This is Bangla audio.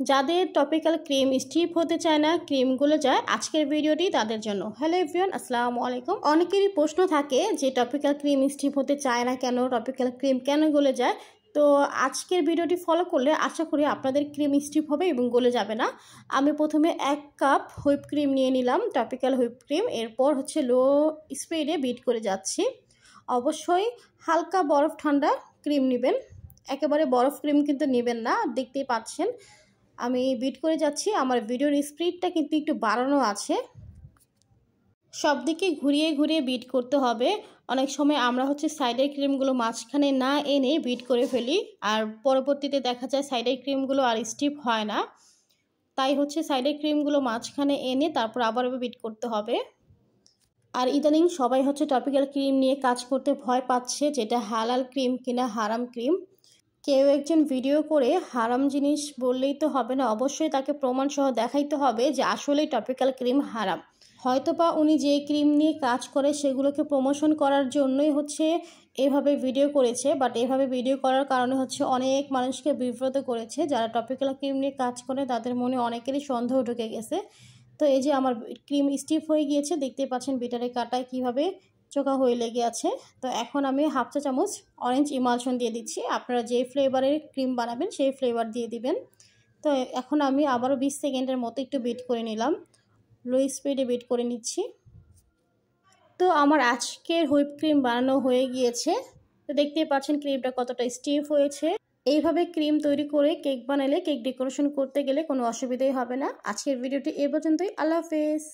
যাদের টপিক্যাল ক্রিম স্টিপ হতে চায় না, ক্রিম গলে যায়, আজকের ভিডিওটি তাদের জন্য। হ্যালো এভরিওয়ান, আসসালামু আলাইকুম। অনেকেরই প্রশ্ন থাকে যে টপিক্যাল ক্রিম স্টিপ হতে চায় না কেন, টপিক্যাল ক্রিম কেন গলে যায়। তো আজকের ভিডিওটি ফলো করলে আশা করি আপনাদের ক্রিম স্টিপ হবে এবং গলে যাবে না। আমি প্রথমে 1 কাপ হুইপ ক্রিম নিয়ে নিলাম, টপিক্যাল হুইপ ক্রিম। এরপর লো স্পিডে বিট করে যাচ্ছি। অবশ্যই হালকা বরফ ঠান্ডা ক্রিম নেবেন, একেবারে বরফ ক্রিম কিন্তু নেবেন না। দেখতেই পাচ্ছেন আমি বিট করে যাচ্ছি, আমার ভিডিওর স্পিডটা কিন্তু একটু বাড়ানো আছে। সব দিকে ঘুরিয়ে ঘুরিয়ে বিট করতে হবে। অনেক সময় আমরা সাইডের ক্রিমগুলো মাঝখানে না এনে বিট করে ফেলি, আর পরবর্তীতে দেখা যায় সাইডের ক্রিমগুলো আর স্টিপ হয় না। তাই সাইডের ক্রিমগুলো মাঝখানে এনে তারপর আবার বিট করতে হবে। আর ইদানিং সবাই টপিক্যাল ক্রিম নিয়ে কাজ করতে ভয় পাচ্ছে, যেটা হালাল ক্রিম কিনা হারাম ক্রিম। কেউ একজন ভিডিও করে হারাম জিনিস বললেই তো হবে না, অবশ্যই তাকে প্রমাণ সহ দেখাইতে হবে যে আসলেই টপিক্যাল ক্রিম হারাম। হয়তোবা উনি যে ক্রিম নিয়ে কাজ করে সেগুলোকে প্রমোশন করার জন্যই এভাবে ভিডিও করেছে, বাট এভাবে ভিডিও করার কারণে অনেক মানুষকে বিব্রত করেছে। যারা টপিক্যাল ক্রিম নিয়ে কাজ করে তাদের মনে অনেকেরই সন্দেহ ঢুকে গেছে। তো এই যে আমার ক্রিম স্টিফ হয়ে গিয়েছে, দেখতেই পাচ্ছেন বিটারে কাটায় কিভাবে চোখা হয়ে লেগে আছে। তো এখন আমি হাফ চা চামচ অরেঞ্জ ইমালশন দিয়ে দিচ্ছি। আপনারা যে ফ্লেভারের ক্রিম বানাবেন সেই ফ্লেভার দিয়ে দিবেন। তো এখন আমি আবারও 20 সেকেন্ডের মতো একটু বিট করে নিলাম, লো স্পিডে বিট করে নিচ্ছি। তো আমার আজকের হুইপ ক্রিম বানানো হয়ে গিয়েছে। তো দেখতেই পাচ্ছেন ক্রিমটা কতটা স্টিফ হয়েছে। এইভাবে ক্রিম তৈরি করে কেক বানালে, কেক ডেকোরেশন করতে গেলে কোনো অসুবিধাই হবে না। আজকের ভিডিওটি এ পর্যন্তই। আল্লাহ হাফেজ।